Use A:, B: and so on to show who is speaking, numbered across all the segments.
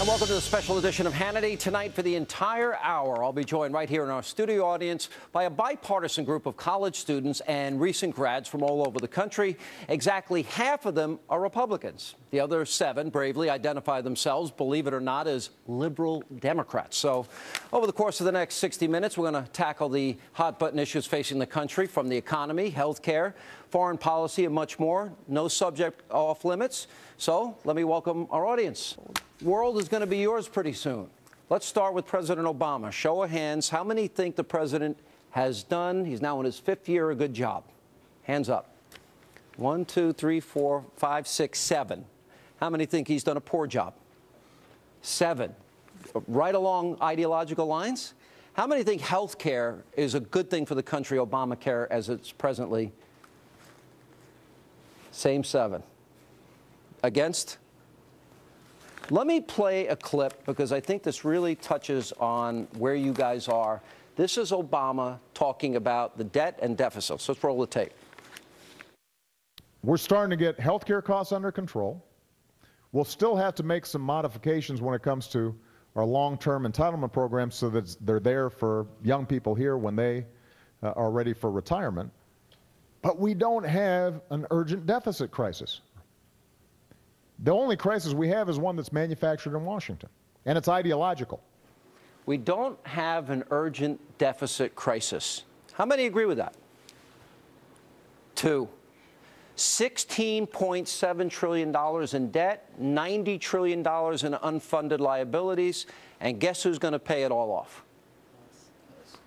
A: Welcome to the special edition of Hannity. Tonight, for the entire hour, I'll be joined right here in our studio audience by a bipartisan group of college students and recent grads from all over the country. Exactly half of them are Republicans. The other 7 bravely identify themselves, believe it or not, as liberal Democrats. So over the course of the next 60 minutes, we're going to tackle the hot-button issues facing the country, from the economy, health care, foreign policy, and much more. No subject off limits. So let me welcome our audience. World is going to be yours pretty soon. Let's start with President Obama. Show of hands, how many think the president has done, he's now in his 5th year, a good job? Hands up. 1, 2, 3, 4, 5, 6, 7. How many think he's done a poor job? 7. Right along ideological lines? How many think health care is a good thing for the country, Obamacare, as it's presently? Same 7. Against? Let me play a clip because I think this really touches on where you guys are. This is Obama talking about the debt and deficits. Let's roll the tape.
B: We're starting to get health care costs under control. We'll still have to make some modifications when it comes to our long-term entitlement programs so that they're there for young people here when they are ready for retirement. But we don't have an urgent deficit crisis. The only crisis we have is one that's manufactured in Washington, and it's ideological.
A: We don't have an urgent deficit crisis. How many agree with that? 2. $16.7 trillion in debt, $90 trillion in unfunded liabilities, and guess who's going to pay it all off?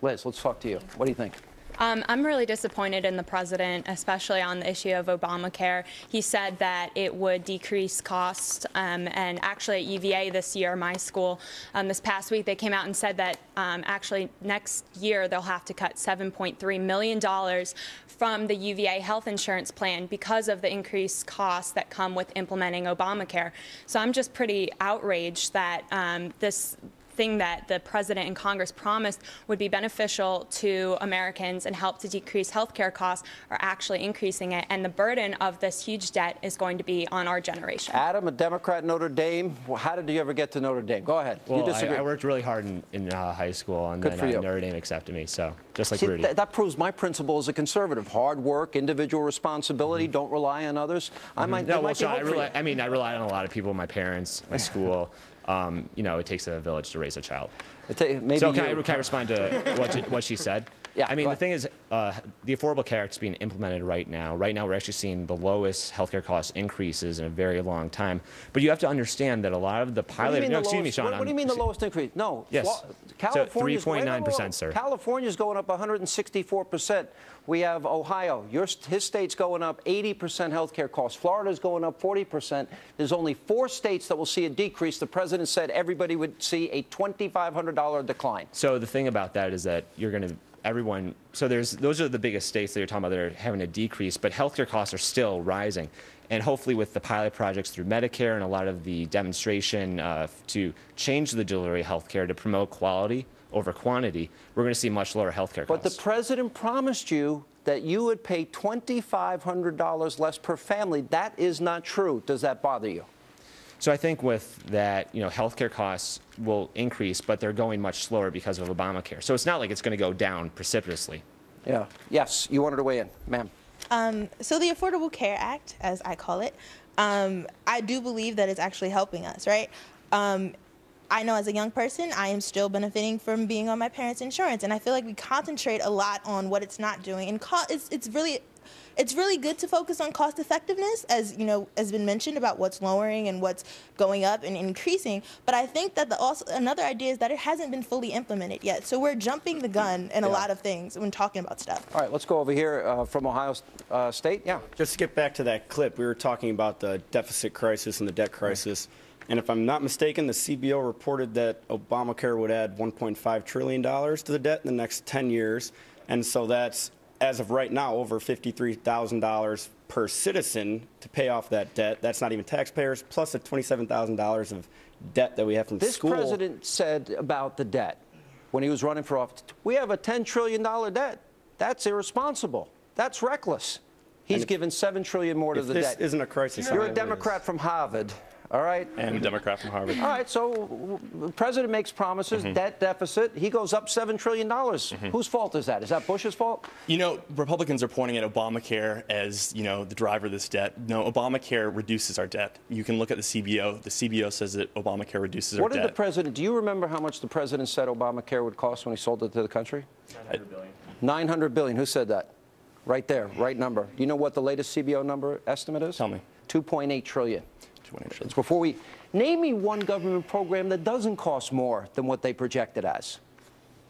A: Liz, let's talk to you. What do you think?
C: I'm really disappointed in the president, especially on the issue of Obamacare. He said that it would decrease costs, and actually at UVA this year, my school, this past week, they came out and said that actually next year they'll have to cut $7.3 million from the UVA health insurance plan because of the increased costs that come with implementing Obamacare. So I'm just pretty outraged that this thing that the president and Congress promised would be beneficial to Americans and help to decrease health care costs are actually increasing it, and the burden of this huge debt is going to be on our generation.
A: Adam, a Democrat at Notre Dame. Well, how did you ever get to Notre Dame? Go ahead.
D: Well,
A: you disagree?
D: I worked really hard in high school, and
A: Good
D: then
A: for
D: Notre Dame accepted me, so just like
A: See,
D: Rudy.
A: That proves my principle as a conservative. Hard work, individual responsibility, don't rely on others. I might rely on a lot of people, my parents, my school. You know, it takes a village to raise a child. Maybe
D: so can I respond to what she said?
A: Yeah,
D: I mean, the thing is, the Affordable Care Act is being implemented right now. Right now, we're actually seeing the lowest healthcare cost increases in a very long time. But you have to understand that a lot of the pilot. No, excuse me, Sean.
A: What do you mean the lowest increase? No.
D: Yes.
A: California's
D: 3.9%, sir.
A: California's going up 164%. We have Ohio. His state's going up 80% healthcare costs. Florida's going up 40%. There's only 4 states that will see a decrease. The president said everybody would see a $2,500 decline.
D: So the thing about that is that you're going to. So those are the biggest states that you're talking about that are having a decrease, but healthcare costs are still rising. And hopefully with the pilot projects through Medicare and a lot of the demonstration to change the delivery of healthcare to promote quality over quantity, we're going to see much lower healthcare costs.
A: But the president promised you that you would pay $2,500 less per family. That is not true. Does that bother you?
D: So I think with that, you know, healthcare costs will increase, but they're going much slower because of Obamacare. So it's not like it's going to go down precipitously.
A: Yeah. Yes. You wanted to weigh in, ma'am.
E: So the Affordable Care Act, as I call it, I do believe that it's actually helping us, right? I know as a young person, I am still benefiting from being on my parents' insurance, and I feel like we concentrate a lot on what it's not doing. And it's really good to focus on cost effectiveness, as you know, has been mentioned about what's lowering and what's going up and increasing. But I think that another idea is that it hasn't been fully implemented yet. So we're jumping the gun in a lot of things when talking about stuff.
A: All right, let's go over here from Ohio State. Yeah.
F: Just to get back to that clip, we were talking about the deficit crisis and the debt crisis. And if I'm not mistaken, the CBO reported that Obamacare would add $1.5 trillion to the debt in the next 10 years. And so that's, as of right now, over $53,000 per citizen to pay off that debt. That's not even taxpayers, plus the $27,000 of debt that we have from school.
A: This president said about the debt when he was running for office, we have a $10 trillion debt. That's irresponsible. That's reckless. He's given $7 trillion more to the debt.
F: This isn't a crisis.
A: You're a Democrat from Harvard. All right.
G: And a Democrat from Harvard.
A: All right, so the president makes promises, debt deficit, he goes up $7 trillion. Whose fault is that? Is that Bush's fault?
G: You know, Republicans are pointing at Obamacare as, you know, the driver of this debt. No, Obamacare reduces our debt. You can look at the CBO. The CBO says that Obamacare reduces our debt.
A: What did the president, do you remember how much the president said Obamacare would cost when he sold it to the country?
G: $900 billion.
A: $900 billion. Who said that? Right there, right number. Do you know what the latest CBO number estimate is?
G: Tell me.
A: $2.8 trillion.
G: It's
A: before we name me one government program that doesn't cost more than what they project it as.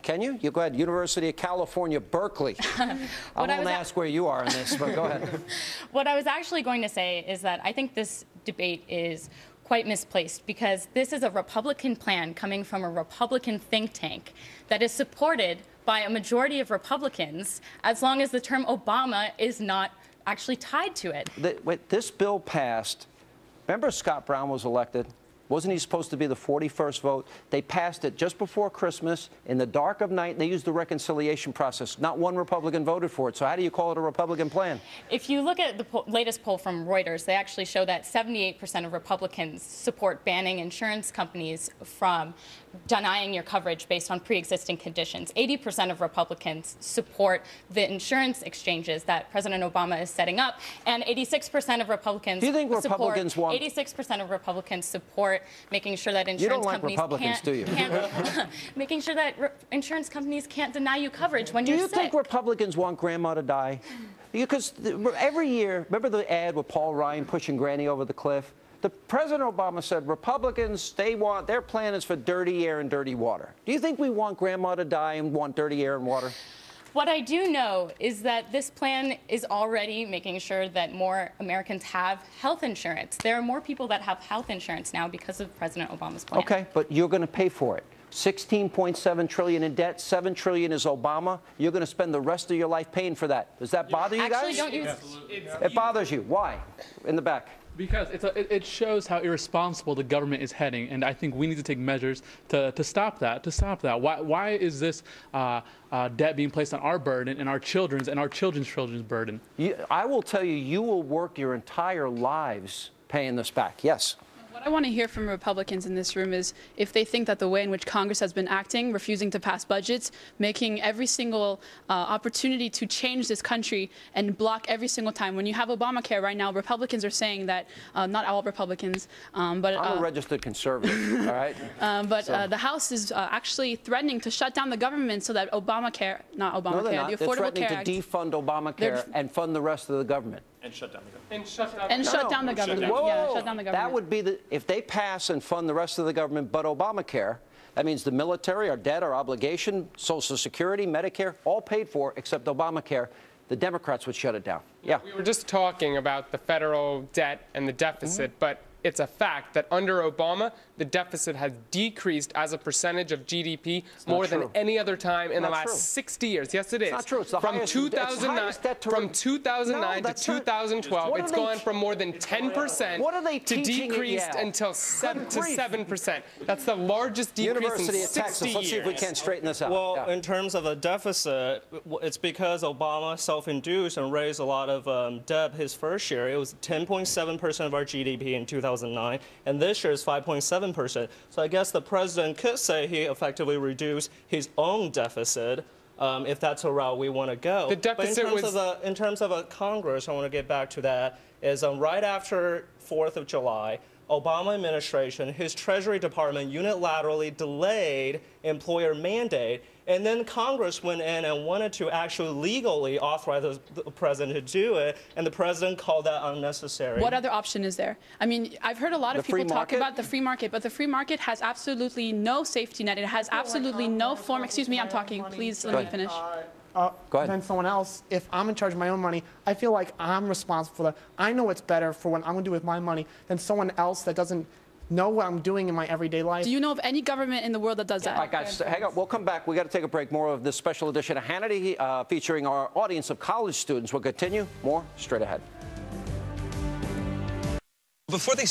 A: Can you? You go ahead. University of California, Berkeley. I won't ask where you are in this, but go ahead.
H: What I was actually going to say is that I think this debate is quite misplaced because this is a Republican plan coming from a Republican think tank that is supported by a majority of Republicans as long as the term Obama is not actually tied to it.
A: This bill passed. Remember Scott Brown was elected? Wasn't he supposed to be the 41st vote? They passed it just before Christmas in the dark of night, and they used the reconciliation process. Not one Republican voted for it. So how do you call it a Republican plan?
H: If you look at the latest poll from Reuters, they actually show that 78% of Republicans support banning insurance companies from denying your coverage based on pre-existing conditions. 80% of Republicans support the insurance exchanges that President Obama is setting up, and 86% of Republicans
A: do you think Republicans want
H: 86% of Republicans support making sure that insurance companies making sure that insurance companies can't deny you coverage when you're sick.
A: Do you think Republicans want Grandma to die? Because every year, remember the ad with Paul Ryan pushing Granny over the cliff? The President Obama said Republicans, their plan is for dirty air and dirty water. Do you think we want Grandma to die and want dirty air and water?
H: What I do know is that this plan is already making sure that more Americans have health insurance. There are more people that have health insurance now because of President Obama's plan.
A: Okay, but you're going to pay for it. $16.7 trillion in debt, $7 trillion is Obama. You're going to spend the rest of your life paying for that. Does that bother you guys?
H: Actually, don't you?
A: It bothers you. Why? In the back.
I: Because it shows how irresponsible the government is heading, and I think we need to take measures to stop that. Why is this debt being placed on our burden and our children's children's burden?
A: I will tell you, you will work your entire lives paying this back. Yes.
J: What I want to hear from Republicans in this room is if they think that the way in which Congress has been acting, refusing to pass budgets, making every single opportunity to change this country and block every single time. When you have Obamacare right now, Republicans are saying that, not all Republicans, but...
A: I'm a registered conservative, all right?
J: The House is actually threatening to shut down the government so that Obamacare, not Obamacare,
A: no, they're not.
J: the
A: Affordable
J: Care Act...
A: They're threatening to defund Obamacare and fund the rest of the government.
G: And shut down the government.
J: Shut down the government.
A: Whoa,
J: yeah, shut down the government.
A: That would be if they pass and fund the rest of the government but Obamacare, that means the military, our debt, our obligation, Social Security, Medicare, all paid for except Obamacare. The Democrats would shut it down. Yeah.
K: We were just talking about the federal debt and the deficit, but it's a fact that under Obama, the deficit has decreased as a percentage of GDP more than any other time in the last 60 years. Yes, it is.
A: It's not true. It's the highest.
K: From 2009 to 2012, it's gone from more than 10% to decreased until 7%. That's the largest decrease in 60 years.
A: Texas. Let's see if we can straighten this out.
L: Well, in terms of a deficit, it's because Obama self-induced and raised a lot of debt his first year. It was 10.7% of our GDP in 2009, and this year is 5.7%. So I guess the president could say he effectively reduced his own deficit, if that's a route we want to go.
K: The deficit
L: but in terms of a Congress, I want to get back to that, is right after 4th of July, Obama administration, his Treasury Department unilaterally delayed employer mandate, and then Congress went in and wanted to actually legally authorize the president to do it, and the president called that unnecessary.
J: What other option is there? I mean, I've heard a lot of people talk about the free market, but the free market has absolutely no safety net. It has absolutely no form. Excuse me, I'm talking. Please let me finish.
M: Than someone else. If I'm in charge of my own money, I feel like I'm responsible for that. I know what's better for what I'm going to do with my money than someone else that doesn't know what I'm doing in my everyday life.
J: Do you know of any government in the world that does that?
A: All right, guys, hang on. We'll come back. We got to take a break. More of this special edition of Hannity featuring our audience of college students. We'll continue. More straight ahead.
N: Before they